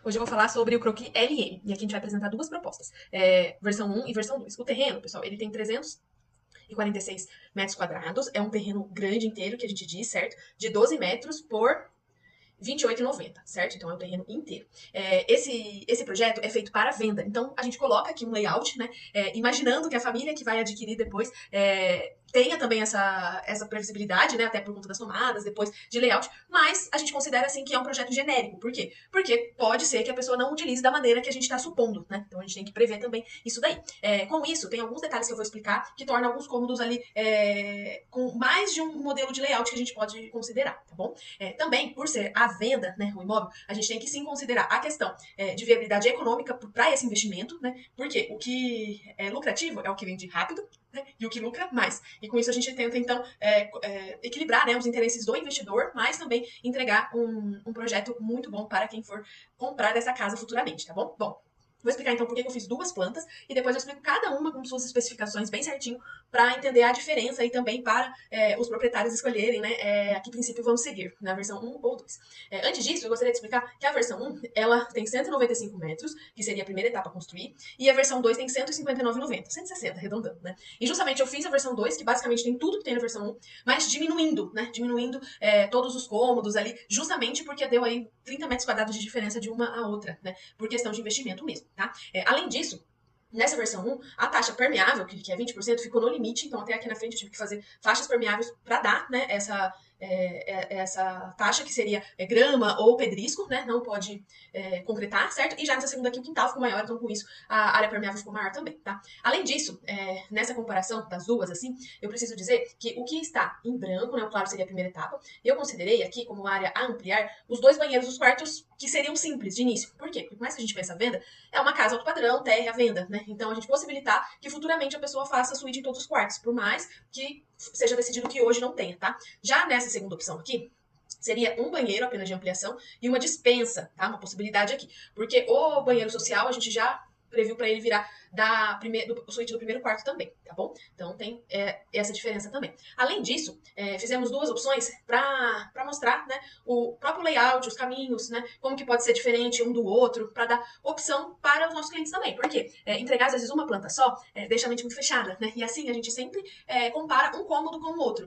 Hoje eu vou falar sobre o croquis LM, e aqui a gente vai apresentar duas propostas, versão 1 e versão 2. O terreno, pessoal, ele tem 346 metros quadrados, é um terreno grande inteiro, que a gente diz, certo? De 12 metros por 28,90, certo? Então é o terreno inteiro. Esse projeto é feito para venda, então a gente coloca aqui um layout, né? Imaginando que a família que vai adquirir depois tenha também essa previsibilidade, né? Até por conta das tomadas, depois de layout, mas a gente considera assim que é um projeto genérico. Por quê? Porque pode ser que a pessoa não utilize da maneira que a gente está supondo, né? Então a gente tem que prever também isso daí. Com isso, tem alguns detalhes que eu vou explicar que tornam alguns cômodos ali com mais de um modelo de layout que a gente pode considerar, tá bom? Também, por ser à venda, né, o imóvel, a gente tem que sim considerar a questão de viabilidade econômica para esse investimento, né? Porque o que é lucrativo é o que vende rápido, né, e o que lucra mais. E com isso a gente tenta, então, equilibrar, né, os interesses do investidor, mas também entregar um projeto muito bom para quem for comprar essa casa futuramente, tá bom? Bom, vou explicar então por que eu fiz duas plantas e depois eu explico cada uma com suas especificações bem certinho para entender a diferença e também para os proprietários escolherem, né, a que princípio vamos seguir, na versão 1 ou 2. Antes disso, eu gostaria de explicar que a versão 1, ela tem 195 metros, que seria a primeira etapa a construir, e a versão 2 tem 159,90, 160, arredondando, né? E justamente eu fiz a versão 2, que basicamente tem tudo que tem na versão 1, mas diminuindo, né? Diminuindo todos os cômodos ali, justamente porque deu aí 30 metros quadrados de diferença de uma a outra, né? Por questão de investimento mesmo, tá? Além disso, nessa versão 1, a taxa permeável, que é 20%, ficou no limite, então até aqui na frente eu tive que fazer faixas permeáveis para dar, né, essa taxa, que seria grama ou pedrisco, né, não pode concretar, certo? E já nessa segunda aqui o quintal ficou maior, então com isso a área permeável ficou maior também, tá? Além disso, nessa comparação das duas, assim, eu preciso dizer que o que está em branco, né, o claro seria a primeira etapa, eu considerei aqui como área a ampliar os dois banheiros dos quartos que seriam simples de início. Por quê? Porque por mais que a gente pense a venda, é uma casa alto padrão, terra à venda, né? Então a gente possibilitar que futuramente a pessoa faça suíte em todos os quartos, por mais que seja decidido que hoje não tenha, tá? Já nessa segunda opção aqui, seria um banheiro apenas de ampliação e uma dispensa, tá? Uma possibilidade aqui. Porque o banheiro social a gente já previu para ele virar do suíte do primeiro quarto também, tá bom? Então tem essa diferença também. Além disso, fizemos duas opções para mostrar, né, o próprio layout, os caminhos, né, como que pode ser diferente um do outro, para dar opção para os nossos clientes também. Porque entregar às vezes uma planta só deixa a mente muito fechada, né? E assim a gente sempre compara um cômodo com o outro,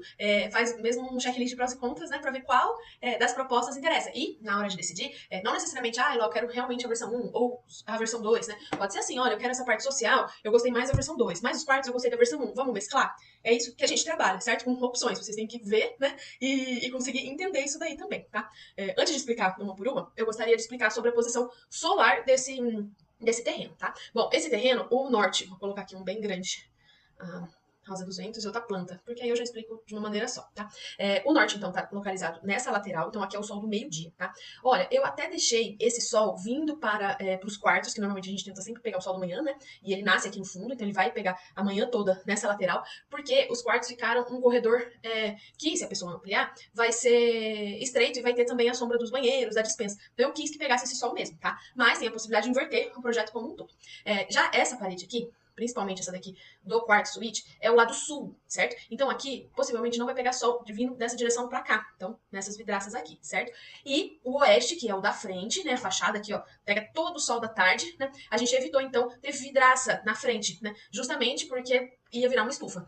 faz mesmo um checklist de prós e contras, né, para ver qual das propostas interessa. E na hora de decidir, não necessariamente, eu quero realmente a versão 1 ou a versão 2, né? Pode ser assim, olha, eu quero essa parte social, eu gostei mais da versão 2, mas os quartos eu gostei da versão 1, vamos mesclar? É isso que a gente trabalha, certo? Com opções, vocês têm que ver, né, e conseguir entender isso daí também, tá? Antes de explicar uma por uma, eu gostaria de explicar sobre a posição solar desse terreno, tá? Bom, esse terreno, o norte, vou colocar aqui um bem grande, Rosa dos Ventos e outra planta, porque aí eu já explico de uma maneira só, tá? O norte, então, tá localizado nessa lateral, então aqui é o sol do meio-dia, tá? Olha, eu até deixei esse sol vindo para os quartos, que normalmente a gente tenta sempre pegar o sol da manhã, né? E ele nasce aqui no fundo, então ele vai pegar a manhã toda nessa lateral, porque os quartos ficaram um corredor que, se a pessoa ampliar, vai ser estreito e vai ter também a sombra dos banheiros, da despensa. Então eu quis que pegasse esse sol mesmo, tá? Mas tem a possibilidade de inverter o projeto como um todo. Já essa parede aqui, principalmente essa daqui do quarto suíte, é o lado sul, certo? Então aqui, possivelmente não vai pegar sol vindo dessa direção pra cá, então nessas vidraças aqui, certo? E o oeste, que é o da frente, né, a fachada aqui, ó, pega todo o sol da tarde, né? A gente evitou, então, ter vidraça na frente, né? Justamente porque ia virar uma estufa.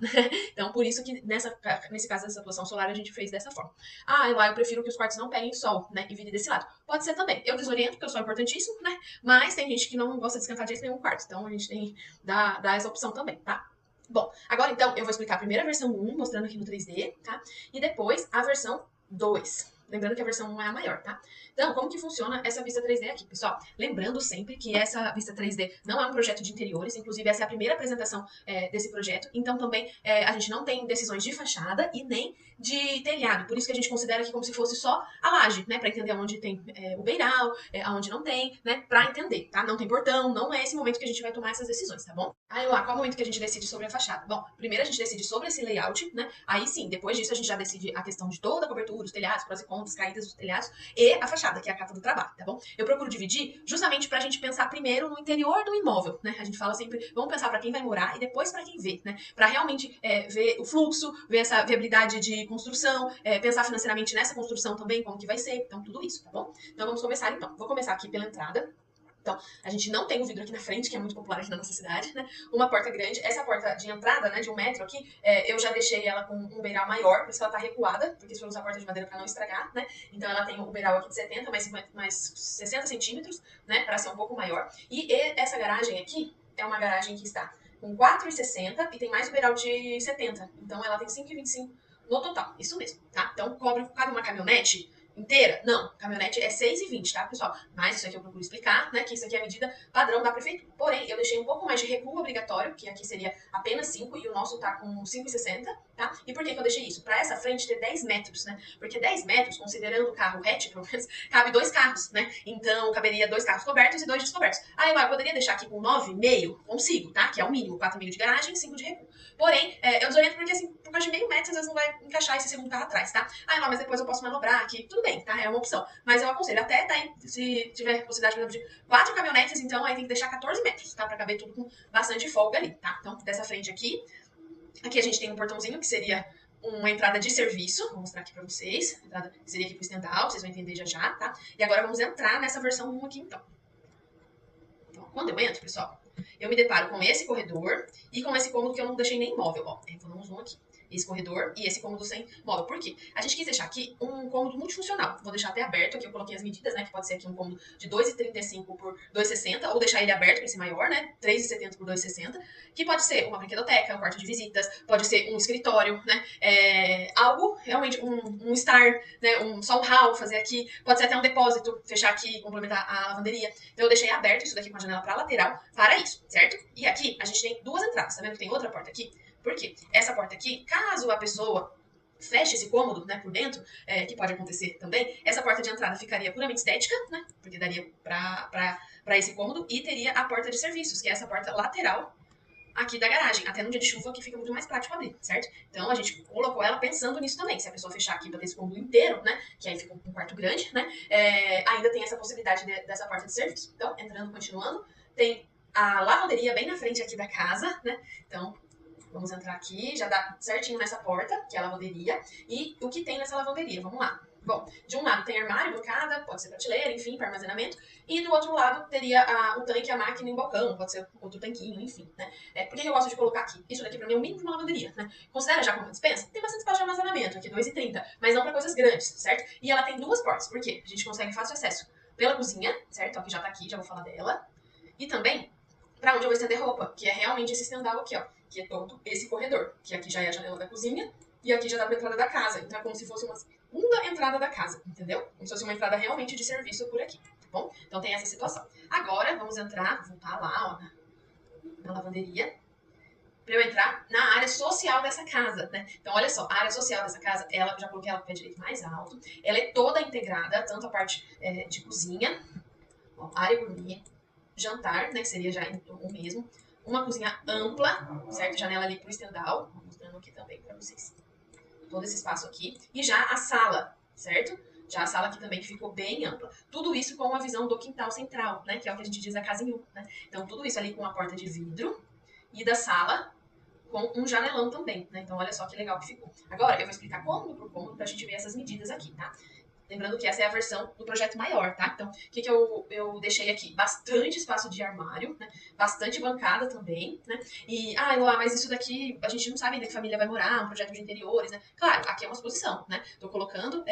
Então, por isso que nesse caso dessa atuação solar a gente fez dessa forma. Lá eu prefiro que os quartos não peguem sol, né, e virem desse lado. Pode ser também. Eu desoriento, porque o sol é importantíssimo, né? Mas tem gente que não gosta de esquentar de jeito nenhum quarto, então a gente tem dar essa opção também, tá? Bom, agora então eu vou explicar a primeira versão 1, mostrando aqui no 3D, tá? E depois a versão 2. Lembrando que a versão 1 é a maior, tá? Então, como que funciona essa vista 3D aqui, pessoal? Lembrando sempre que essa vista 3D não é um projeto de interiores, inclusive essa é a primeira apresentação desse projeto, então também a gente não tem decisões de fachada e nem de telhado, por isso que a gente considera aqui como se fosse só a laje, né? Pra entender onde tem o beiral, aonde não tem, né? Pra entender, tá? Não tem portão, não é esse momento que a gente vai tomar essas decisões, tá bom? Qual é o momento que a gente decide sobre a fachada? Bom, primeiro a gente decide sobre esse layout, né? Aí sim, depois disso a gente já decide a questão de toda a cobertura, os telhados, prós e contras, caídas dos telhados e a fachada. fachada, que é a capa do trabalho, tá bom? Eu procuro dividir justamente pra gente pensar primeiro no interior do imóvel, né? A gente fala sempre, vamos pensar pra quem vai morar e depois pra quem vê, né? Pra realmente ver o fluxo, ver essa viabilidade de construção, pensar financeiramente nessa construção também, como que vai ser, então tudo isso, tá bom? Então vamos começar então. Vou começar aqui pela entrada. Então, a gente não tem o vidro aqui na frente, que é muito popular aqui na nossa cidade, né? Uma porta grande. Essa porta de entrada, né, de 1 metro aqui, eu já deixei ela com um beiral maior, por isso ela tá recuada, porque se for usar porta de madeira pra não estragar, né? Então ela tem um beiral aqui de 70, mais 60 centímetros, né, pra ser um pouco maior. E essa garagem aqui é uma garagem que está com 4,60 e tem mais o beiral de 70. Então ela tem 5,25 no total. Isso mesmo, tá? Então cabe uma caminhonete inteira? Não, caminhonete é 6,20, tá, pessoal? Mas isso aqui eu procuro explicar, né, que isso aqui é a medida padrão da prefeitura. Porém, eu deixei um pouco mais de recuo obrigatório, que aqui seria apenas 5, e o nosso tá com 5,60, tá? E por que que eu deixei isso? Pra essa frente ter 10 metros, né? Porque 10 metros, considerando o carro hatch, pelo menos, cabe 2 carros, né? Então, caberia 2 carros cobertos e 2 descobertos. Aí eu poderia deixar aqui com 9,5? Consigo, tá? Que é o mínimo, 4,5 de garagem e 5 de recuo. Porém, eu desoriento porque, assim, por causa de meio metro, às vezes não vai encaixar esse segundo carro atrás, tá? Mas depois eu posso manobrar aqui. Tudo bem, tá? É uma opção. Mas eu aconselho, até daí, se tiver possibilidade, por exemplo, de 4 caminhonetes, então aí tem que deixar 14 metros, tá? Pra caber tudo com bastante folga ali, tá? Então, dessa frente aqui. Aqui a gente tem um portãozinho, que seria uma entrada de serviço. Vou mostrar aqui pra vocês. A entrada seria aqui pro estendal, vocês vão entender já já, tá? E agora vamos entrar nessa versão 1 aqui, então. Então, quando eu entro, pessoal, eu me deparo com esse corredor e com esse cômodo que eu não deixei nem móvel, ó. Vou dar um zoom aqui. Esse corredor e esse cômodo sem móvel. Por quê? A gente quis deixar aqui um cômodo multifuncional. Vou deixar até aberto, aqui eu coloquei as medidas, né? Que pode ser aqui um cômodo de 2,35 por 2,60, ou deixar ele aberto, esse maior, né? 3,70 por 2,60. Que pode ser uma brinquedoteca, um quarto de visitas, pode ser um escritório, né? Algo, realmente, um estar, né? Só um hall fazer aqui. Pode ser até um depósito, fechar aqui, complementar a lavanderia. Então eu deixei aberto isso daqui com a janela pra lateral para isso, certo? E aqui a gente tem 2 entradas, tá vendo que tem outra porta aqui? Por quê? Essa porta aqui, caso a pessoa feche esse cômodo, né, por dentro, que pode acontecer também, essa porta de entrada ficaria puramente estética, né, porque daria pra esse cômodo, e teria a porta de serviços, que é essa porta lateral aqui da garagem, até no dia de chuva, que fica muito mais prático abrir, certo? Então a gente colocou ela pensando nisso também. Se a pessoa fechar aqui pra ter esse cômodo inteiro, né, que aí fica um quarto grande, né, ainda tem essa possibilidade dessa porta de serviço. Então, entrando, continuando, tem a lavanderia bem na frente aqui da casa, né, então vamos entrar aqui, já dá certinho nessa porta, que é a lavanderia. E o que tem nessa lavanderia? Vamos lá. Bom, de um lado tem armário, bancada, pode ser prateleira, enfim, para armazenamento. E do outro lado teria o tanque, a máquina e o balcão, pode ser outro tanquinho, enfim, né? Por que eu gosto de colocar aqui? Isso daqui pra mim é o mínimo de uma lavanderia, né? Considera já como uma dispensa? Tem bastante espaço de armazenamento, aqui 2,30, mas não para coisas grandes, certo? E ela tem 2 portas, por quê? A gente consegue fácil acesso pela cozinha, certo? Ó, que já tá aqui, já vou falar dela. E também pra onde eu vou estender roupa, que é realmente esse estendal aqui, ó, que é todo esse corredor, que aqui já é a janela da cozinha e aqui já dá pra entrada da casa. Então é como se fosse uma segunda entrada da casa, entendeu? Como se fosse uma entrada realmente de serviço por aqui, tá bom? Então tem essa situação. Agora vamos entrar, voltar lá, ó, na lavanderia, pra eu entrar na área social dessa casa, né? Então, olha só, a área social dessa casa, ela, já coloquei ela com o pé direito mais alto, ela é toda integrada, tanto a parte de cozinha, ó, área gourmet, jantar, né, que seria já o mesmo, uma cozinha ampla, certo? Janela ali pro estendal, vou mostrando aqui também pra vocês. Todo esse espaço aqui. E já a sala, certo? Já a sala aqui também que ficou bem ampla. Tudo isso com uma visão do quintal central, né? Que é o que a gente diz a casa em U, né? Então, tudo isso ali com a porta de vidro e da sala com um janelão também, né? Então, olha só que legal que ficou. Agora, eu vou explicar cômodo por cômodo pra gente ver essas medidas aqui, tá? Lembrando que essa é a versão do projeto maior, tá? Então, o que eu deixei aqui? Bastante espaço de armário, né? Bastante bancada também, né? E, Eloá, mas isso daqui, a gente não sabe ainda que família vai morar, um projeto de interiores, né? Claro, aqui é uma exposição, né? Tô colocando,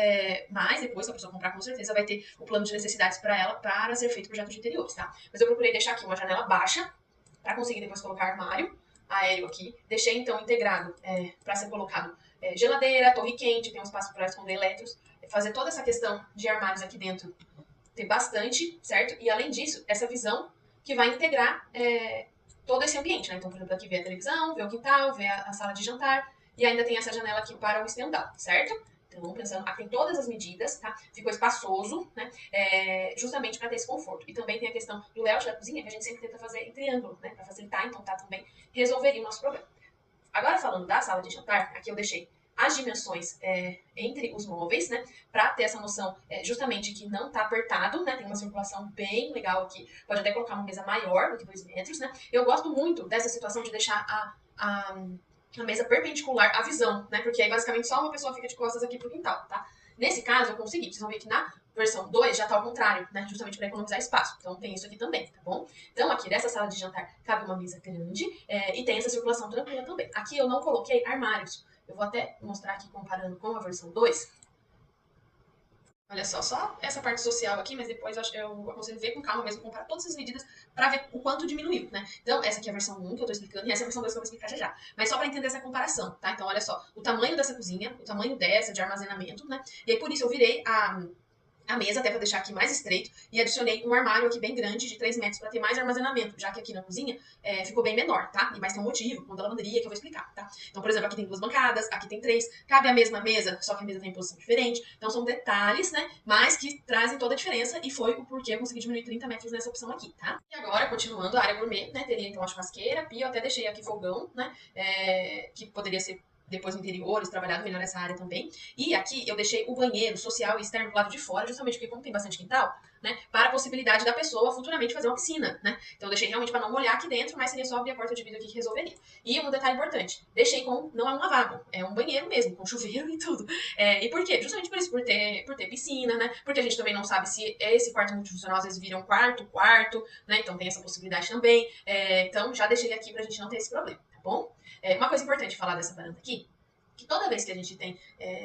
mas depois, se a pessoa comprar, com certeza vai ter o plano de necessidades para ela para ser feito projeto de interiores, tá? Mas eu procurei deixar aqui uma janela baixa, para conseguir depois colocar armário aéreo aqui. Deixei, então, integrado para ser colocado geladeira, torre quente, tem um espaço para esconder eletros, fazer toda essa questão de armários aqui dentro, ter bastante, certo? E além disso, essa visão que vai integrar todo esse ambiente, né? Então, por exemplo, aqui vê a televisão, vê o quintal, vê a sala de jantar, e ainda tem essa janela aqui para o estendal, certo? Então, pensando, aqui tem todas as medidas, tá? Ficou espaçoso, né? Justamente para ter esse conforto. E também tem a questão do layout da cozinha, que a gente sempre tenta fazer em triângulo, né? Para facilitar, então tá também resolveria o nosso problema. Agora, falando da sala de jantar, aqui eu deixei as dimensões entre os móveis, né? Pra ter essa noção justamente que não tá apertado, né? Tem uma circulação bem legal aqui. Pode até colocar uma mesa maior do que 2 metros, né? Eu gosto muito dessa situação de deixar a mesa perpendicular à visão, né? Porque aí basicamente só uma pessoa fica de costas aqui pro quintal, tá? Nesse caso, eu consegui. Vocês vão ver que na versão 2 já tá ao contrário, né? Justamente para economizar espaço. Então tem isso aqui também, tá bom? Então aqui nessa sala de jantar cabe uma mesa grande e tem essa circulação tranquila também. Aqui eu não coloquei armários. Eu vou até mostrar aqui comparando com a versão 2. Olha só essa parte social aqui, mas depois eu aconselho ver com calma mesmo, comparar todas essas medidas pra ver o quanto diminuiu, né? Então, essa aqui é a versão 1 que eu tô explicando, e essa é a versão 2 que eu vou explicar já já. Mas só pra entender essa comparação, tá? Então, olha só, o tamanho dessa cozinha, o tamanho dessa de armazenamento, né? E aí, por isso, eu virei a mesa, até pra deixar aqui mais estreito, e adicionei um armário aqui bem grande, de 3 metros, pra ter mais armazenamento, já que aqui na cozinha ficou bem menor, tá? E mais tem um motivo, com da lavanderia, que eu vou explicar, tá? Então, por exemplo, aqui tem 2 bancadas, aqui tem 3, cabe a mesma mesa, só que a mesa tem posição diferente. Então, são detalhes, né? Mas que trazem toda a diferença, e foi o porquê eu consegui diminuir 30 metros nessa opção aqui, tá? E agora, continuando, a área gourmet, né? Teria, então, a churrasqueira, pia, eu até deixei aqui fogão, né? Que poderia ser depois no interiores, trabalhado melhor essa área também. E aqui eu deixei o banheiro social e externo do lado de fora, justamente porque como tem bastante quintal, né, para a possibilidade da pessoa futuramente fazer uma piscina, né? Então eu deixei realmente para não molhar aqui dentro, mas seria só abrir a porta de vidro aqui que resolveria. E um detalhe importante, deixei com, não é um lavabo, é um banheiro mesmo, com chuveiro e tudo. E por quê? Justamente por isso, por ter piscina, né? Porque a gente também não sabe se esse quarto multifuncional às vezes vira um quarto, né? Então tem essa possibilidade também. Então já deixei aqui pra gente não ter esse problema, tá bom? Uma coisa importante falar dessa varanda aqui, que toda vez que a gente tem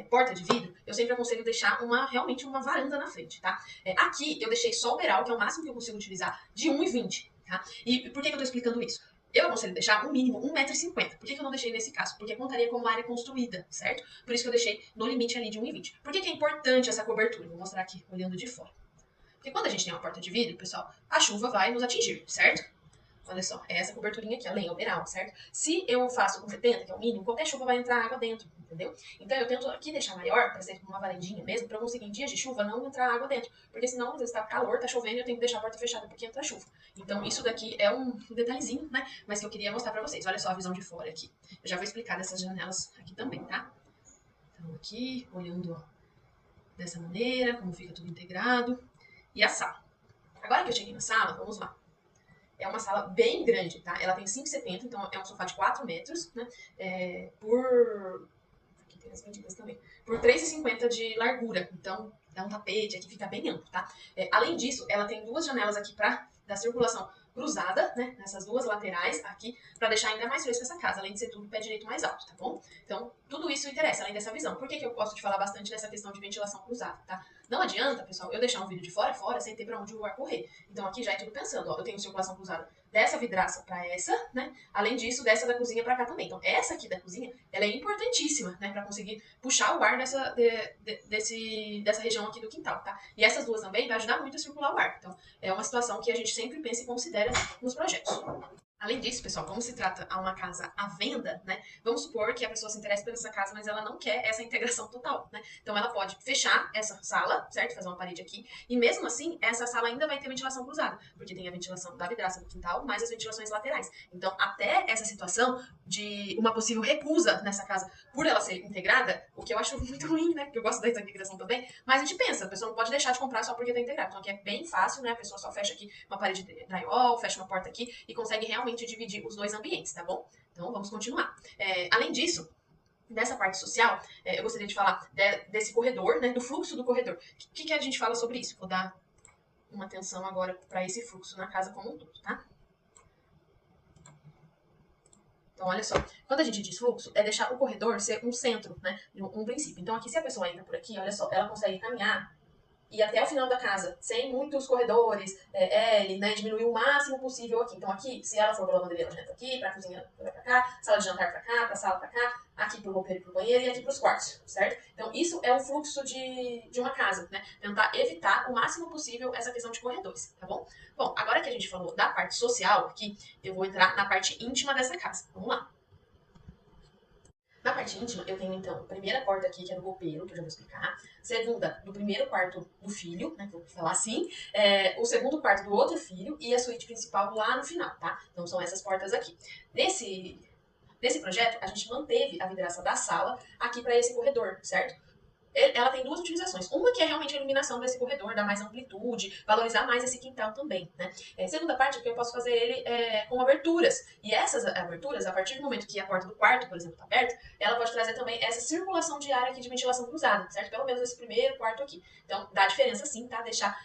porta de vidro, eu sempre aconselho deixar realmente uma varanda na frente, tá? Aqui eu deixei só o beiral, que é o máximo que eu consigo utilizar, de 1,20, tá? E por que eu tô explicando isso? Eu aconselho deixar no mínimo 1,50 m. Por que eu não deixei nesse caso? Porque contaria como área construída, certo? Por isso que eu deixei no limite ali de 1,20. Por que é importante essa cobertura? Vou mostrar aqui, olhando de fora. Porque quando a gente tem uma porta de vidro, pessoal, a chuva vai nos atingir, certo? Olha só, é essa coberturinha aqui, a lenha, o beiral, certo? Se eu faço com 70, que é o mínimo, qualquer chuva vai entrar água dentro, entendeu? Então eu tento aqui deixar maior, pra ser uma varandinha mesmo, pra eu conseguir em dias de chuva não entrar água dentro. Porque senão, às vezes tá calor, tá chovendo e eu tenho que deixar a porta fechada porque entra chuva. Então isso daqui é um detalhezinho, né? Mas que eu queria mostrar pra vocês. Olha só a visão de fora aqui. Eu já vou explicar dessas janelas aqui também, tá? Então aqui, olhando dessa maneira, como fica tudo integrado. E a sala. Agora que eu cheguei na sala, vamos lá. É uma sala bem grande, tá? Ela tem 5,70, então é um sofá de 4 metros, né? Aqui tem as medidas também. Por 3,50 de largura. Então, dá um tapete, aqui fica bem amplo, tá? Além disso, ela tem 2 janelas aqui pra dar circulação cruzada, né? Nessas 2 laterais aqui, pra deixar ainda mais fresca essa casa, além de ser tudo pé direito mais alto, tá bom? Então, tudo isso interessa, além dessa visão. Por que eu gosto de falar bastante dessa questão de ventilação cruzada, tá? Não adianta, pessoal, eu deixar um vidro de fora a fora sem ter pra onde o ar correr. Então aqui já é tudo pensando, ó, eu tenho circulação cruzada dessa vidraça pra essa, né? Além disso, dessa da cozinha pra cá também. Então essa aqui da cozinha, ela é importantíssima, né? Pra conseguir puxar o ar dessa região aqui do quintal, tá? E essas 2 também vai ajudar muito a circular o ar. Então é uma situação que a gente sempre pensa e considera nos projetos. Além disso, pessoal, como se trata a uma casa à venda, né? Vamos supor que a pessoa se interessa por essa casa, mas ela não quer essa integração total, né? Então ela pode fechar essa sala, certo? Fazer uma parede aqui. E mesmo assim, essa sala ainda vai ter ventilação cruzada, porque tem a ventilação da vidraça do quintal, mais as ventilações laterais. Então, até essa situação de uma possível recusa nessa casa por ela ser integrada, o que eu acho muito ruim, né? Porque eu gosto dessa integração também, mas a gente pensa, a pessoa não pode deixar de comprar só porque tá integrado. Então aqui é bem fácil, né? A pessoa só fecha aqui uma parede de drywall, fecha uma porta aqui e consegue realmente dividir os 2 ambientes, tá bom? Então vamos continuar. Além disso, dessa parte social, eu gostaria de falar desse corredor, né? Do fluxo do corredor. O que a gente fala sobre isso? Vou dar uma atenção agora para esse fluxo na casa como um todo, tá? Então, olha só, quando a gente diz fluxo, é deixar o corredor ser um centro, né? Um princípio. Então, aqui, se a pessoa entra por aqui, olha só, ela consegue caminhar e até o final da casa, sem muitos corredores, L, né, diminuir o máximo possível aqui. Então aqui, se ela for pra lavanderia, ela entra aqui, pra cozinha, vai pra cá, sala de jantar pra cá, pra sala pra cá, aqui pro roupeiro e pro banheiro e aqui pros quartos, certo? Então isso é um fluxo de uma casa, né? Tentar evitar o máximo possível essa questão de corredores, tá bom? Bom, agora que a gente falou da parte social aqui, eu vou entrar na parte íntima dessa casa. Vamos lá. Na parte íntima, eu tenho, então, a primeira porta aqui, que é do roupeiro, que eu já vou explicar. Segunda, do primeiro quarto do filho, né, que eu vou falar assim. O segundo quarto do outro filho e a suíte principal lá no final, tá? Então, são essas portas aqui. Nesse projeto, a gente manteve a vidraça da sala aqui para esse corredor, certo? Ela tem duas utilizações. Uma que é realmente a iluminação desse corredor, dar mais amplitude, valorizar mais esse quintal também, né? Segunda parte é que eu posso fazer ele com aberturas. E essas aberturas, a partir do momento que a porta do quarto, por exemplo, está aberta, ela pode trazer também essa circulação de ar aqui de ventilação cruzada, certo? Pelo menos esse primeiro quarto aqui. Então, dá diferença sim, tá? Deixar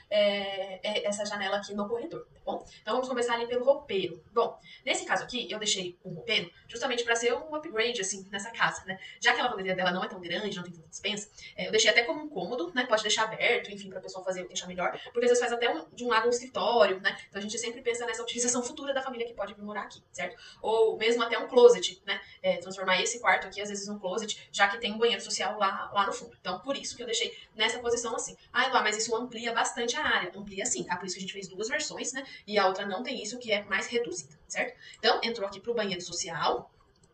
essa janela aqui no corredor, tá bom? Então, vamos começar ali pelo roupeiro. Bom, nesse caso aqui, eu deixei o roupeiro justamente para ser um upgrade, assim, nessa casa, né? Já que a lavanderia dela não é tão grande, não tem tanta dispensa, eu deixei até como um cômodo, né? Pode deixar aberto, enfim, pra pessoa fazer, deixar melhor. Porque às vezes faz até de um lado um escritório, né? Então a gente sempre pensa nessa utilização futura da família que pode vir morar aqui, certo? Ou mesmo até um closet, né? Transformar esse quarto aqui, às vezes, num closet, já que tem um banheiro social lá no fundo. Então, por isso que eu deixei nessa posição assim. Ah, Eloá, mas isso amplia bastante a área. Amplia sim, tá? Por isso que a gente fez duas versões, né? E a outra não tem isso, que é mais reduzida, certo? Então, entrou aqui pro banheiro social.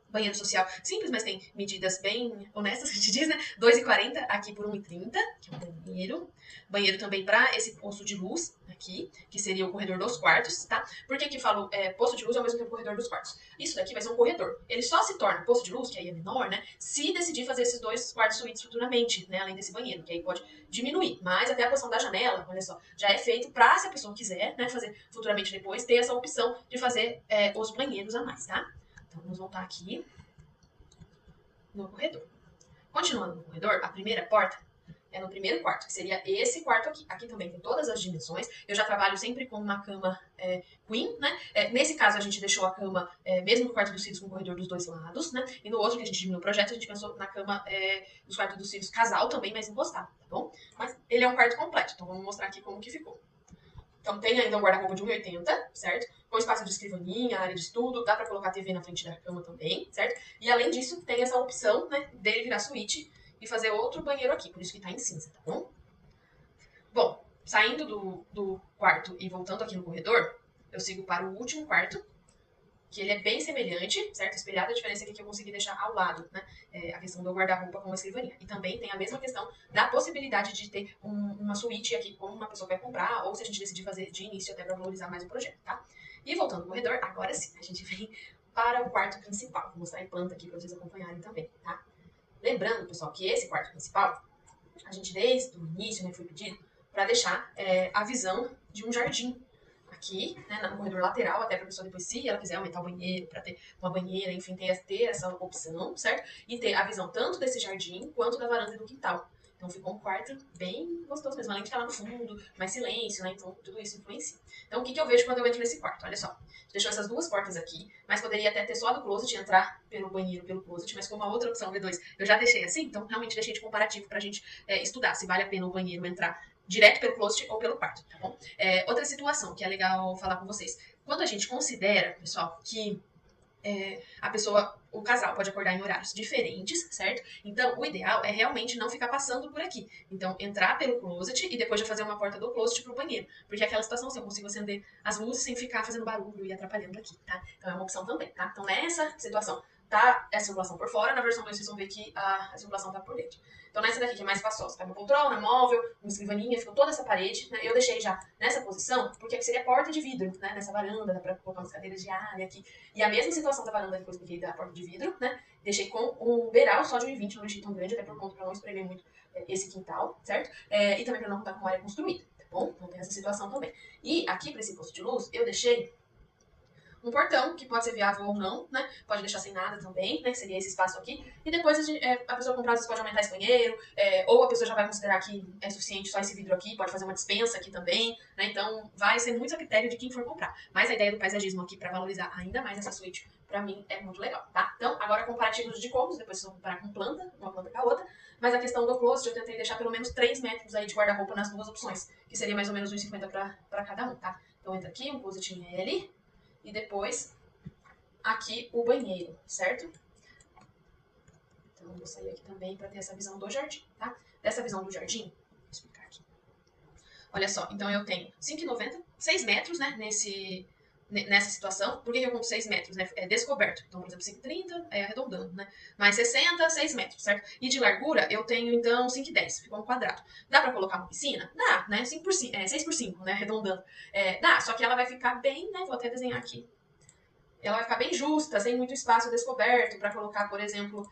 Banheiro social simples, mas tem medidas bem honestas, a gente diz, né? 2,40 aqui por 1,30, que é um banheiro. Banheiro também para esse posto de luz aqui, que seria o corredor dos quartos, tá? Por que que eu falo posto de luz ao mesmo tempo corredor dos quartos? Isso daqui vai ser um corredor. Ele só se torna posto de luz, que aí é menor, né? Se decidir fazer esses dois quartos suítes futuramente, né? Além desse banheiro, que aí pode diminuir. Mas até a posição da janela, olha só, já é feito para, se a pessoa quiser, né? Fazer futuramente depois, ter essa opção de fazer os banheiros a mais, tá? Então, vamos voltar aqui no corredor. Continuando no corredor, a primeira porta é no primeiro quarto, que seria esse quarto aqui. Aqui também tem todas as dimensões. Eu já trabalho sempre com uma cama queen, né? Nesse caso, a gente deixou a cama, mesmo no quarto dos filhos, com o corredor dos dois lados, né? E no outro, que a gente diminuiu o projeto, a gente pensou na cama dos quartos dos filhos casal também, mas encostado, tá bom? Mas ele é um quarto completo, então vamos mostrar aqui como que ficou. Então tem ainda um guarda-roupa de 1,80, certo? Com espaço de escrivaninha, área de estudo, dá pra colocar a TV na frente da cama também, certo? E além disso, tem essa opção, né, dele virar suíte e fazer outro banheiro aqui, por isso que tá em cinza, tá bom? Bom, saindo do quarto e voltando aqui no corredor, eu sigo para o último quarto, que ele é bem semelhante, certo? Espelhado, a diferença aqui que eu consegui deixar ao lado, né? A questão do guarda-roupa com uma escrivaninha. E também tem a mesma questão da possibilidade de ter uma suíte aqui, como uma pessoa vai comprar, ou se a gente decidir fazer de início até para valorizar mais o projeto, tá? E voltando ao corredor, agora sim, a gente vem para o quarto principal. Vou mostrar em planta aqui para vocês acompanharem também, tá? Lembrando, pessoal, que esse quarto principal, a gente desde o início, né, foi pedido para deixar a visão de um jardim aqui, né, no corredor lateral, até para a pessoa depois, se ela quiser aumentar o banheiro, para ter uma banheira, enfim, ter essa opção, certo? E ter a visão tanto desse jardim quanto da varanda e do quintal. Então ficou um quarto bem gostoso mesmo, além de estar lá no fundo, mais silêncio, né? Então tudo isso influencia. Então o que eu vejo quando eu entro nesse quarto? Olha só, deixou essas duas portas aqui, mas poderia até ter só a do closet, entrar pelo banheiro, pelo closet, mas como a outra opção, V2, eu já deixei assim, então realmente deixei de comparativo pra gente estudar se vale a pena o banheiro entrar direto pelo closet ou pelo quarto, tá bom? Outra situação que é legal falar com vocês. Quando a gente considera, pessoal, que a pessoa, o casal pode acordar em horários diferentes, certo? Então, o ideal é realmente não ficar passando por aqui. Então, entrar pelo closet e depois já fazer uma porta do closet pro banheiro. Porque é aquela situação, se eu consigo acender as luzes sem ficar fazendo barulho e atrapalhando aqui, tá? Então, é uma opção também, tá? Então, nessa situação, tá a circulação por fora, na versão 2 vocês vão ver que a circulação tá por dentro. Então, nessa daqui, que é mais espaçosa, tá? Uma poltrona, móvel, uma escrivaninha, ficou toda essa parede, né? Eu deixei já nessa posição, porque aqui seria porta de vidro, né? Nessa varanda, dá pra colocar umas cadeiras de área aqui. E a mesma situação da varanda depois que da porta de vidro, né? Deixei com um beiral só de 1,20, não deixei tão grande, até por conta pra não espremer muito esse quintal, certo? E também pra não contar com uma área construída, tá bom? Então tem essa situação também. E aqui pra esse posto de luz, eu deixei um portão, que pode ser viável ou não, né? Pode deixar sem nada também, né? Que seria esse espaço aqui. E depois a pessoa comprar, às vezes pode aumentar esse banheiro, ou a pessoa já vai considerar que é suficiente só esse vidro aqui, pode fazer uma dispensa aqui também, né? Então vai ser muito a critério de quem for comprar. Mas a ideia do paisagismo aqui, pra valorizar ainda mais essa suíte, pra mim é muito legal, tá? Então, agora comparativos de cômodos, depois vocês vão comparar com planta, uma planta com a outra. Mas a questão do closet, eu tentei deixar pelo menos 3 metros aí de guarda-roupa nas duas opções, que seria mais ou menos 1,50 pra cada um, tá? Então entra aqui, um closet em L, e depois aqui o banheiro, certo? Então, eu vou sair aqui também para ter essa visão do jardim, tá? Dessa visão do jardim, vou explicar aqui. Olha só, então eu tenho 5,90, 6 metros, né, nessa situação. Por que eu conto 6 metros, né? É descoberto. Então, por exemplo, 5,30 arredondando, né? Mais 60, 6 metros, certo? E de largura, eu tenho, então, 5,10. Ficou um quadrado. Dá pra colocar uma piscina? Dá, né? 5 por 5, 6 por 5, né? Arredondando. Dá, só que ela vai ficar bem, né? Vou até desenhar aqui. ela vai ficar bem justa, sem muito espaço descoberto para colocar, por exemplo,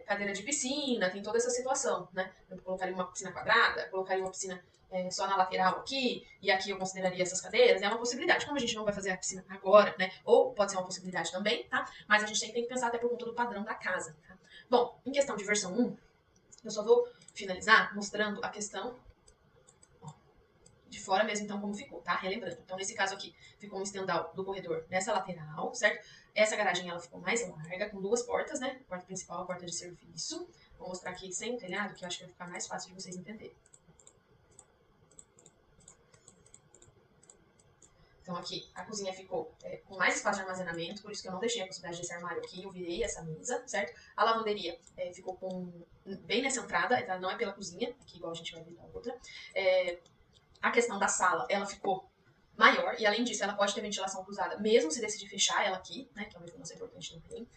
cadeira de piscina, tem toda essa situação, né? Eu colocaria uma piscina quadrada, colocaria uma piscina só na lateral aqui, e aqui eu consideraria essas cadeiras, é uma possibilidade. Como a gente não vai fazer a piscina agora, né? Ou pode ser uma possibilidade também, tá? Mas a gente tem que pensar até por conta do padrão da casa, tá? Bom, em questão de versão 1, eu só vou finalizar mostrando a questão de fora mesmo, então, como ficou, tá? Relembrando. Então, nesse caso aqui, ficou um estendal do corredor nessa lateral, certo? Essa garagem, ela ficou mais larga, com duas portas, né? A porta principal, a porta de serviço. Vou mostrar aqui sem o telhado, que eu acho que vai ficar mais fácil de vocês entenderem. Então, aqui, a cozinha ficou com mais espaço de armazenamento, por isso que eu não deixei a possibilidade desse armário aqui, eu virei essa mesa, certo? A lavanderia ficou bem nessa entrada, tá? Não é pela cozinha, aqui igual a gente vai ver na outra. A questão da sala, ela ficou maior, e além disso, ela pode ter ventilação cruzada, mesmo se decidir fechar ela aqui, né, que é uma informação importante também.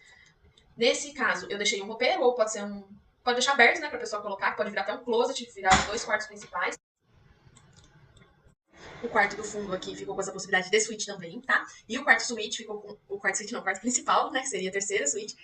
Nesse caso, eu deixei um roupeiro, ou pode ser pode deixar aberto, né, pra pessoa colocar, pode virar até um closet, virar os 2 quartos principais. O quarto do fundo aqui ficou com essa possibilidade de suíte também, tá? E o quarto suíte ficou com... O quarto suíte não, o quarto principal, né? Que seria a terceira suíte.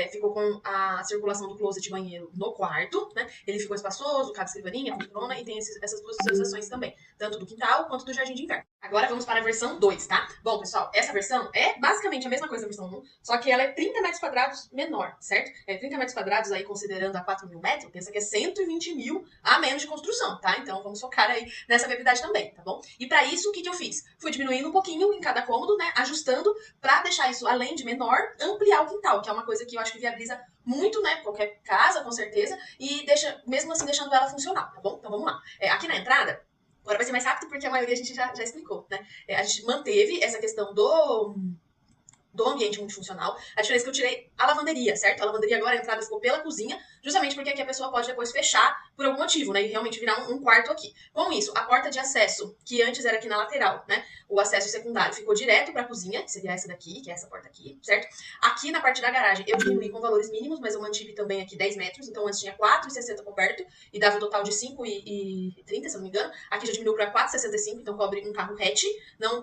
Ficou com a circulação do closet banheiro no quarto, né? Ele ficou espaçoso, cabe escrivaninha, poltrona e tem essas duas sensações também. Tanto do quintal quanto do jardim de inverno. Agora vamos para a versão 2, tá? Bom, pessoal, essa versão é basicamente a mesma coisa da versão 1, só que ela é 30 metros quadrados menor, certo? 30 metros quadrados aí, considerando a 4 mil metros, pensa que é 120 mil a menos de construção, tá? Então vamos focar aí nessa viabilidade também, tá bom? E para isso, o que eu fiz? Fui diminuindo um pouquinho em cada cômodo, né? Ajustando para deixar isso, além de menor, ampliar o quintal, que é uma coisa que eu acho que viabiliza muito, né? Qualquer casa, com certeza, e deixa, mesmo assim, deixando ela funcional, tá bom? Então vamos lá. Aqui na entrada, agora vai ser mais rápido porque a maioria a gente já explicou, né? A gente manteve essa questão do ambiente multifuncional. A diferença é que eu tirei a lavanderia, certo? A lavanderia agora, a entrada ficou pela cozinha, justamente porque aqui a pessoa pode depois fechar por algum motivo, né? E realmente virar um quarto aqui. Com isso, a porta de acesso, que antes era aqui na lateral, né? O acesso secundário ficou direto pra cozinha, que seria essa daqui, que é essa porta aqui, certo? Aqui na parte da garagem, eu diminuí com valores mínimos, mas eu mantive também aqui 10 metros. Então antes tinha 4,60 coberto e dava um total de 5,30, se eu não me engano. Aqui já diminuiu pra 4,65, então cobre um carro hatch, não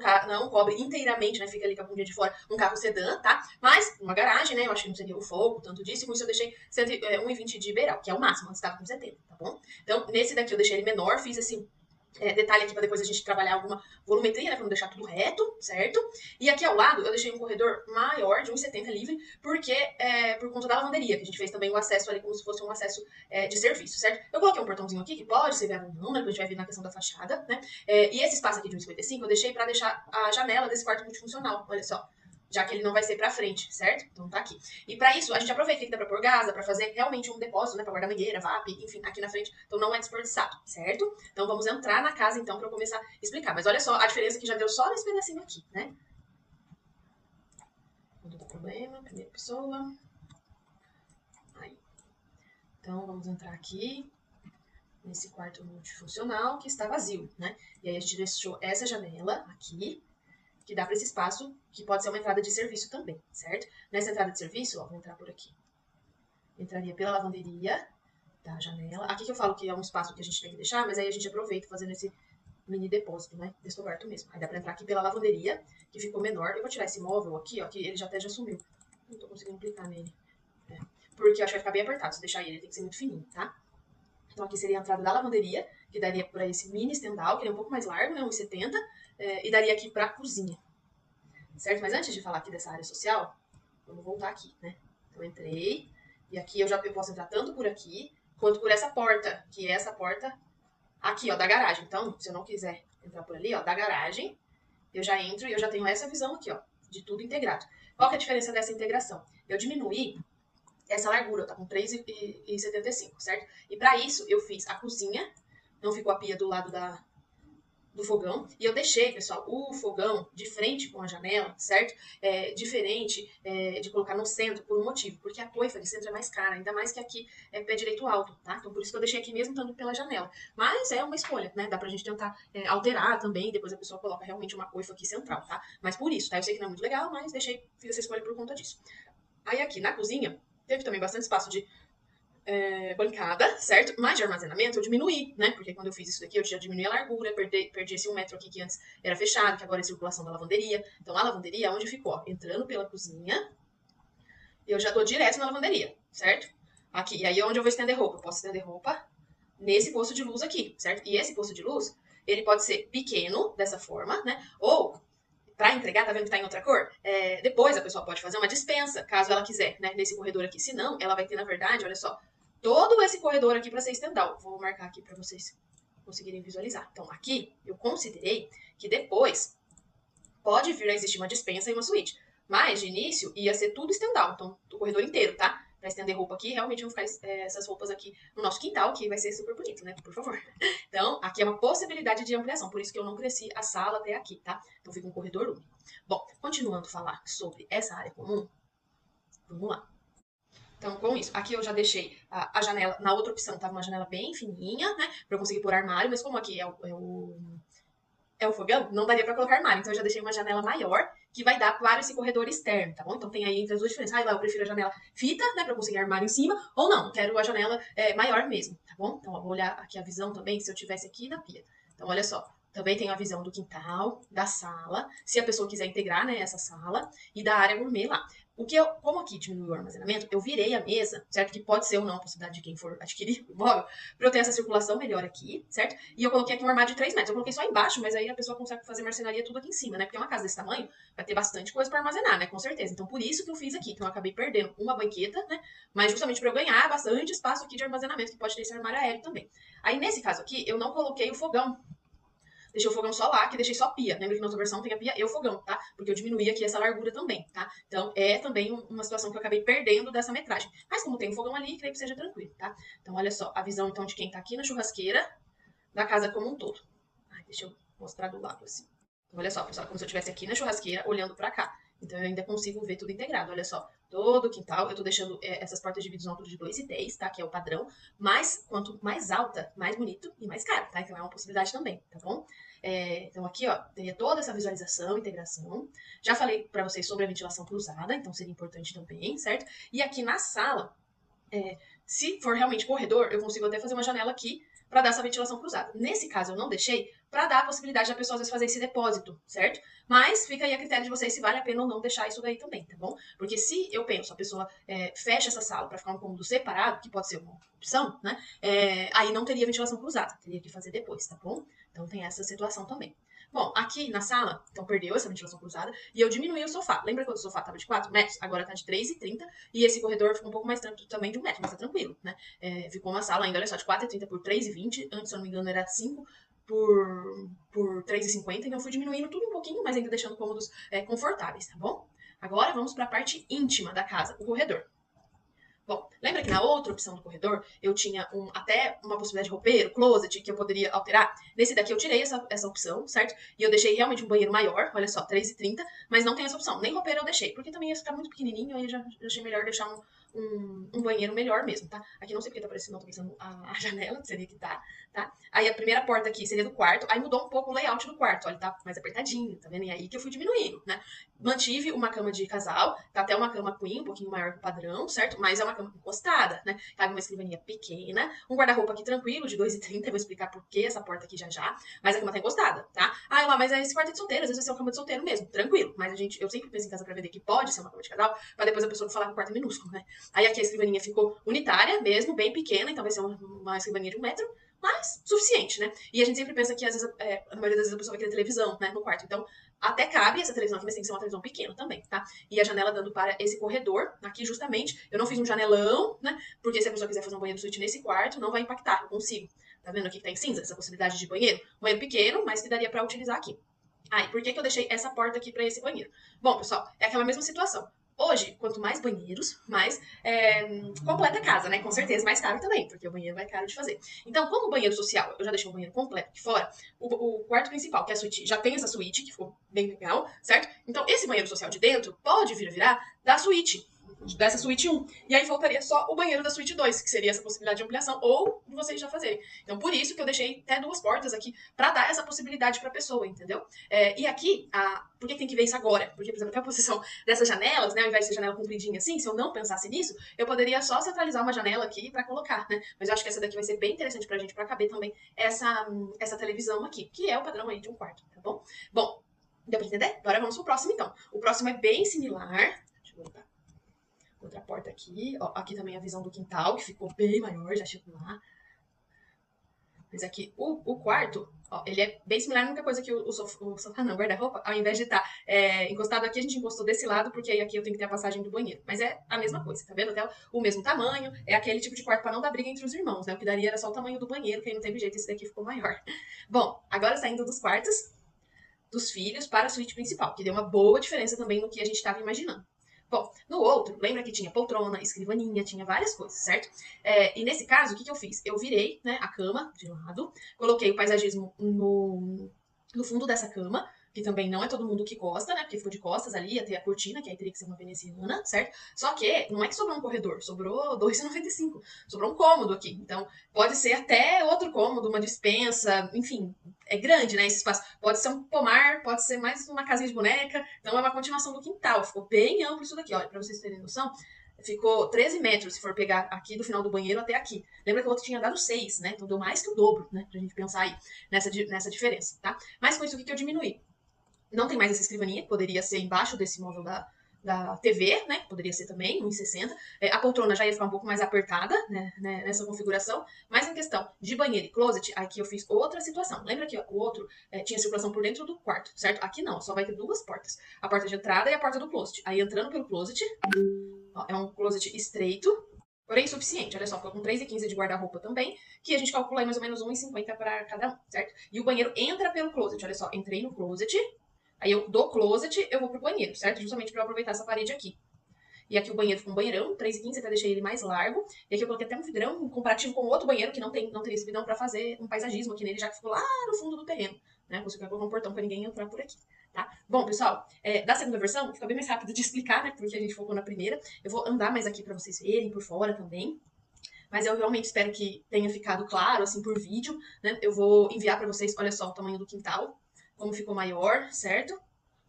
cobre inteiramente, né? Fica ali com a bundinha de fora, um carro sedã, tá? Mas uma garagem, né? Eu acho que não seria o fogo, tanto disso, e com isso eu deixei 1,20 de beiral, que é o máximo, antes estava com 70, tá bom? Então, nesse daqui eu deixei ele menor, fiz assim, detalhe aqui para depois a gente trabalhar alguma volumetria, né, para não deixar tudo reto, certo? E aqui ao lado eu deixei um corredor maior, de 1,70 livre, porque por conta da lavanderia, que a gente fez também o acesso ali como se fosse um acesso de serviço, certo? Eu coloquei um portãozinho aqui que pode ser viável ou não, né, que a gente vai ver na questão da fachada, né? E esse espaço aqui de 1,55 eu deixei para deixar a janela desse quarto multifuncional, olha só. Já que ele não vai ser pra frente, certo? Então tá aqui. E pra isso, a gente aproveita que dá pra pôr gás, dá pra fazer realmente um depósito, né? Pra guardar mangueira, VAP, enfim, aqui na frente. Então não é desperdiçado, certo? Então vamos entrar na casa, então, pra eu começar a explicar. Mas olha só a diferença que já deu só nesse pedacinho aqui, né? Não dá problema, primeira pessoa. Aí. Então vamos entrar aqui nesse quarto multifuncional que está vazio, né? E aí a gente deixou essa janela aqui, que dá para esse espaço, que pode ser uma entrada de serviço também, certo? Nessa entrada de serviço, ó, vou entrar por aqui. Entraria pela lavanderia, da janela. Aqui que eu falo que é um espaço que a gente tem que deixar, mas aí a gente aproveita fazendo esse mini depósito, né? Descoberto mesmo. Aí dá pra entrar aqui pela lavanderia, que ficou menor. Eu vou tirar esse móvel aqui, ó, que ele já até já sumiu. Não tô conseguindo clicar nele. Porque eu acho que vai ficar bem apertado se deixar ele tem que ser muito fininho, tá? Então aqui seria a entrada da lavanderia, que daria para esse mini estendal, que ele é um pouco mais largo, né, 1,70, e daria aqui para a cozinha, certo? Mas antes de falar aqui dessa área social, vamos voltar aqui, né? Então entrei, e aqui eu posso entrar tanto por aqui, quanto por essa porta, que é essa porta aqui, ó, da garagem. Então, se eu não quiser entrar por ali, ó, da garagem, eu já entro e eu já tenho essa visão aqui, ó, de tudo integrado. Qual que é a diferença dessa integração? Eu diminuí essa largura, tá com 3,75, certo? E pra isso, eu fiz a cozinha, não ficou a pia do lado do fogão, e eu deixei, pessoal, o fogão de frente com a janela, certo? Diferente de colocar no centro por um motivo, porque a coifa de centro é mais cara, ainda mais que aqui é pé direito alto, tá? Então por isso que eu deixei aqui mesmo estando pela janela. Mas é uma escolha, né? Dá pra gente tentar alterar também, depois a pessoa coloca realmente uma coifa aqui central, tá? Mas por isso, tá? Eu sei que não é muito legal, mas fiz essa escolha por conta disso. Aí aqui na cozinha, teve também bastante espaço de bancada, certo? Mas de armazenamento eu diminuí, né? Porque quando eu fiz isso daqui eu já diminui a largura, perdi esse 1 metro aqui que antes era fechado, que agora é circulação da lavanderia. Então a lavanderia, onde ficou? Ó, entrando pela cozinha, eu já tô direto na lavanderia, certo? Aqui, e aí é onde eu vou estender roupa. Eu posso estender roupa nesse posto de luz aqui, certo? E esse posto de luz, ele pode ser pequeno, dessa forma, né? Ou, para entregar, tá vendo que tá em outra cor? Depois a pessoa pode fazer uma dispensa, caso ela quiser, né? Nesse corredor aqui. Se não, ela vai ter, na verdade, olha só, todo esse corredor aqui para ser estendal. Vou marcar aqui para vocês conseguirem visualizar. Então, aqui, eu considerei que depois pode vir a existir uma dispensa e uma suíte. Mas, de início, ia ser tudo estendal. Então, o corredor inteiro, tá? Pra estender roupa aqui, realmente vão ficar essas roupas aqui no nosso quintal, que vai ser super bonito, né? Por favor. Então, aqui é uma possibilidade de ampliação. Por isso que eu não cresci a sala até aqui, tá? Então, fica um corredor único. Bom, continuando a falar sobre essa área comum, vamos lá. Então, com isso, aqui eu já deixei a janela, na outra opção tava uma janela bem fininha, né? Pra eu conseguir pôr armário, mas como aqui é o fogão, não daria pra colocar armário. Então eu já deixei uma janela maior, que vai dar para esse corredor externo, tá bom? Então tem aí entre as duas diferenças. Ah, lá eu prefiro a janela fita, né, pra eu conseguir armário em cima, ou não, quero a janela maior mesmo, tá bom? Então eu vou olhar aqui a visão também, se eu tivesse aqui na pia. Então olha só, também tenho a visão do quintal, da sala, se a pessoa quiser integrar, né, essa sala, e da área gourmet lá. Como aqui diminuiu o armazenamento, eu virei a mesa, certo? Que pode ser ou não a possibilidade de quem for adquirir o imóvel, pra eu ter essa circulação melhor aqui, certo? E eu coloquei aqui um armário de 3 metros. Eu coloquei só embaixo, mas aí a pessoa consegue fazer marcenaria tudo aqui em cima, né? Porque uma casa desse tamanho vai ter bastante coisa pra armazenar, né? Com certeza. Então, por isso que eu fiz aqui. Então, eu acabei perdendo uma banqueta, né? Mas justamente pra eu ganhar bastante espaço aqui de armazenamento, que pode ter esse armário aéreo também. Aí, nesse caso aqui, eu não coloquei o fogão. Deixei o fogão só lá, que deixei só pia. Lembra que na outra versão tem a pia e o fogão, tá? Porque eu diminuí aqui essa largura também, tá? Então, é também uma situação que eu acabei perdendo dessa metragem. Mas como tem o fogão ali, creio que seja tranquilo, tá? Então, olha só, a visão, então, de quem tá aqui na churrasqueira, da casa como um todo. Ai, deixa eu mostrar do lado, assim. Então, olha só, pessoal, como se eu estivesse aqui na churrasqueira, olhando pra cá. Então, eu ainda consigo ver tudo integrado. Olha só, todo o quintal, eu tô deixando essas portas de vidro no altura de 2,10, tá? Que é o padrão. Mas, quanto mais alta, mais bonito e mais caro, tá? Então, é uma possibilidade também, tá bom? Então, aqui, ó, teria toda essa visualização, integração. Já falei pra vocês sobre a ventilação cruzada, então seria importante também, certo? E aqui na sala, se for realmente corredor, eu consigo até fazer uma janela aqui para dar essa ventilação cruzada. Nesse caso, eu não deixei para dar a possibilidade da pessoa às vezes fazer esse depósito, certo? Mas fica aí a critério de vocês se vale a pena ou não deixar isso daí também, tá bom? Porque se eu penso, a pessoa fecha essa sala para ficar um cômodo separado, que pode ser uma opção, né? Aí não teria ventilação cruzada, teria que fazer depois, tá bom? Então tem essa situação também. Bom, aqui na sala, então perdeu essa ventilação cruzada e eu diminuí o sofá. Lembra quando o sofá estava de 4 metros? Agora tá de 3,30 e esse corredor ficou um pouco mais tranquilo também de 1 metro, mas tá tranquilo, né? Ficou uma sala ainda, olha só, de 4,30 por 3,20. Antes, se eu não me engano, era 5 por 3,50. Então eu fui diminuindo tudo um pouquinho, mas ainda deixando cômodos confortáveis, tá bom? Agora vamos para a parte íntima da casa, o corredor. Bom, lembra que na outra opção do corredor eu tinha até uma possibilidade de roupeiro, closet, que eu poderia alterar? Nesse daqui eu tirei essa opção, certo? E eu deixei realmente um banheiro maior, olha só, 3,30, mas não tem essa opção. Nem roupeiro eu deixei, porque também ia ficar muito pequenininho, aí eu já achei melhor deixar um banheiro melhor mesmo, tá? Aqui não sei porque tá aparecendo, não tô pensando a janela, que seria que tá? Aí a primeira porta aqui seria do quarto, aí mudou um pouco o layout do quarto, olha, tá mais apertadinho, tá vendo? E aí que eu fui diminuindo, né? Mantive uma cama de casal, tá até uma cama queen, um pouquinho maior que o padrão, certo? Mas é uma cama encostada, né? Cabe uma escrivaninha pequena, um guarda-roupa aqui tranquilo, de 2,30, eu vou explicar por que essa porta aqui já, mas a cama tá encostada, tá? Ah, lá, mas esse quarto é de solteiro, às vezes vai ser uma cama de solteiro mesmo, tranquilo. Mas eu sempre penso em casa pra vender que pode ser uma cama de casal, pra depois a pessoa falar que o quarto é minúsculo, né? Aí aqui a escrivaninha ficou unitária mesmo, bem pequena, então vai ser uma escrivaninha de 1 metro, mas suficiente, né? E a gente sempre pensa que, às vezes, na maioria das vezes a pessoa vai querer televisão, né, no quarto. Então, até cabe essa televisão aqui, mas tem que ser uma televisão pequena também, tá? E a janela dando para esse corredor, aqui justamente, eu não fiz um janelão, né? Porque se a pessoa quiser fazer um banheiro suíte nesse quarto, não vai impactar, eu consigo. Tá vendo aqui que tá em cinza, essa possibilidade de banheiro? Banheiro pequeno, mas que daria pra utilizar aqui. Ah, e por que eu deixei essa porta aqui pra esse banheiro? Bom, pessoal, é aquela mesma situação. Hoje, quanto mais banheiros, mais completa a casa, né? Com certeza mais caro também, porque o banheiro é caro de fazer. Então, como o banheiro social, eu já deixei o banheiro completo aqui fora, o quarto principal, que é a suíte, já tem essa suíte, que ficou bem legal, certo? Então, esse banheiro social de dentro pode vir a virar da suíte. dessa suíte 1. E aí faltaria só o banheiro da suíte 2, que seria essa possibilidade de ampliação, ou de vocês já fazerem. Então, por isso que eu deixei até 2 portas aqui, pra dar essa possibilidade pra pessoa, entendeu? E aqui, por que tem que ver isso agora? Porque, por exemplo, até a posição dessas janelas, né, ao invés de ser janela compridinha assim, se eu não pensasse nisso, eu poderia só centralizar uma janela aqui pra colocar, né? Mas eu acho que essa daqui vai ser bem interessante pra gente, pra caber também essa televisão aqui, que é o padrão aí de um quarto, tá bom? Bom, deu pra entender? Agora vamos pro próximo, então. O próximo é bem similar. Deixa eu botar outra porta aqui. Ó, aqui também a visão do quintal, que ficou bem maior, já chegou lá. Mas aqui, o quarto, ó, ele é bem similar, a única coisa que o sofá não, guarda-roupa, ao invés de estar encostado aqui, a gente encostou desse lado, porque aí aqui eu tenho que ter a passagem do banheiro. Mas é a mesma coisa, tá vendo? Até o mesmo tamanho, é aquele tipo de quarto para não dar briga entre os irmãos, né? O que daria era só o tamanho do banheiro, que aí não teve jeito, esse daqui ficou maior. Bom, agora saindo dos quartos dos filhos para a suíte principal, que deu uma boa diferença também no que a gente estava imaginando. Bom, no outro, lembra que tinha poltrona, escrivaninha, tinha várias coisas, certo? E nesse caso, o que eu fiz? Eu virei, né, a cama de lado, coloquei o paisagismo no fundo dessa cama, que também não é todo mundo que gosta, né? Porque ficou de costas ali, ia ter a cortina, que aí teria que ser uma veneziana, certo? Só que não é que sobrou um corredor, sobrou R$2,95. Sobrou um cômodo aqui. Então, pode ser até outro cômodo, uma despensa, enfim, é grande, né? Esse espaço. Pode ser um pomar, pode ser mais uma casinha de boneca. Então, é uma continuação do quintal. Ficou bem amplo isso daqui, olha, pra vocês terem noção. Ficou 13 metros, se for pegar aqui do final do banheiro até aqui. Lembra que o outro tinha dado 6, né? Então deu mais que o dobro, né? Pra gente pensar aí nessa diferença, tá? Mas com isso, o que eu diminui? Não tem mais essa escrivaninha, que poderia ser embaixo desse móvel da TV, né? Poderia ser também, 1,60. A poltrona já ia ficar um pouco mais apertada, né? Nessa configuração. Mas em questão de banheiro e closet, aqui eu fiz outra situação. Lembra que o outro tinha circulação por dentro do quarto, certo? Aqui não, só vai ter 2 portas. A porta de entrada e a porta do closet. Aí entrando pelo closet, ó, é um closet estreito, porém suficiente. Olha só, ficou com 3,15 de guarda-roupa também, que a gente calcula aí mais ou menos 1,50 para cada um, certo? E o banheiro entra pelo closet. Olha só, entrei no closet, aí eu do closet, eu vou pro banheiro, certo? Justamente pra eu aproveitar essa parede aqui. E aqui o banheiro ficou um banheirão, 3,15, até deixei ele mais largo. E aqui eu coloquei até um vidrão comparativo com o outro banheiro, que não tem esse vidrão pra fazer um paisagismo aqui nele, já que ficou lá no fundo do terreno, né? Você vai colocar um portão pra ninguém entrar por aqui, tá? Bom, pessoal, da segunda versão, fica bem mais rápido de explicar, né? Porque a gente focou na primeira. Eu vou andar mais aqui pra vocês verem, por fora também. Mas eu realmente espero que tenha ficado claro, assim, por vídeo, né? Eu vou enviar pra vocês, olha só, o tamanho do quintal, como ficou maior, certo?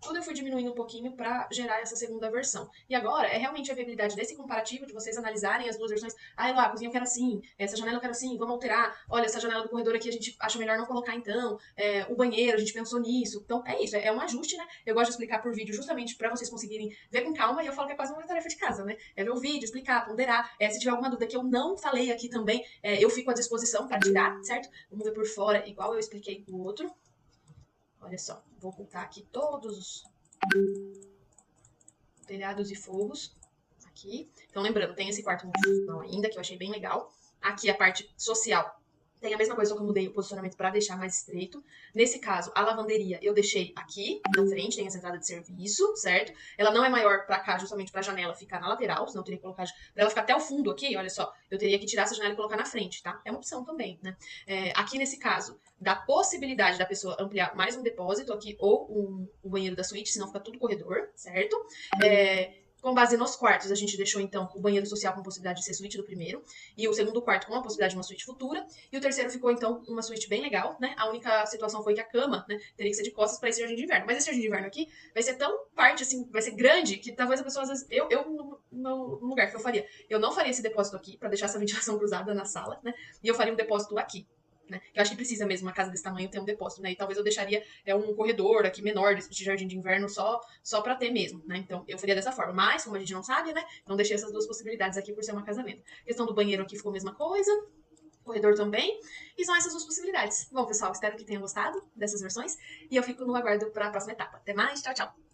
Tudo eu fui diminuindo um pouquinho para gerar essa segunda versão. E agora é realmente a viabilidade desse comparativo, de vocês analisarem as 2 versões. Ah, lá, a cozinha eu quero assim, essa janela eu quero assim, vamos alterar. Olha, essa janela do corredor aqui a gente acha melhor não colocar então. O banheiro, a gente pensou nisso. Então é isso, é um ajuste, né? Eu gosto de explicar por vídeo justamente para vocês conseguirem ver com calma. E eu falo que é quase uma tarefa de casa, né? É ver o vídeo, explicar, ponderar. Se tiver alguma dúvida que eu não falei aqui também, eu fico à disposição para tirar, certo? Vamos ver por fora, igual eu expliquei o outro. Olha só, vou ocultar aqui todos os telhados e forros aqui. Então, lembrando, tem esse quarto multifuncional ainda, que eu achei bem legal. Aqui a parte social tem a mesma coisa, só que eu mudei o posicionamento para deixar mais estreito. Nesse caso, a lavanderia eu deixei aqui na frente, tem essa entrada de serviço, certo? Ela não é maior para cá, justamente para a janela ficar na lateral, senão eu teria que colocar... Pra ela ficar até o fundo aqui, olha só, eu teria que tirar essa janela e colocar na frente, tá? É uma opção também, né? Aqui nesse caso, dá possibilidade da pessoa ampliar mais um depósito aqui, ou o banheiro da suíte, senão fica tudo corredor, certo? Com base nos quartos, a gente deixou, então, o banheiro social com possibilidade de ser suíte do primeiro, e o segundo quarto com a possibilidade de uma suíte futura, e o terceiro ficou, então, uma suíte bem legal, né? A única situação foi que a cama, né, teria que ser de costas para esse jardim de inverno. Mas esse jardim de inverno aqui vai ser tão parte, assim, vai ser grande, que talvez a pessoa, às vezes, no lugar que eu faria, eu não faria esse depósito aqui, para deixar essa ventilação cruzada na sala, né? E eu faria um depósito aqui. Né? Eu acho que precisa mesmo, uma casa desse tamanho, ter um depósito, né? E talvez eu deixaria um corredor aqui menor de jardim de inverno só pra ter mesmo, né? Então, eu faria dessa forma. Mas, como a gente não sabe, né? Então, deixei essas 2 possibilidades aqui por ser uma casamento. A questão do banheiro aqui ficou a mesma coisa. Corredor também. E são essas 2 possibilidades. Bom, pessoal, espero que tenham gostado dessas versões. E eu fico no aguardo para a próxima etapa. Até mais, tchau, tchau!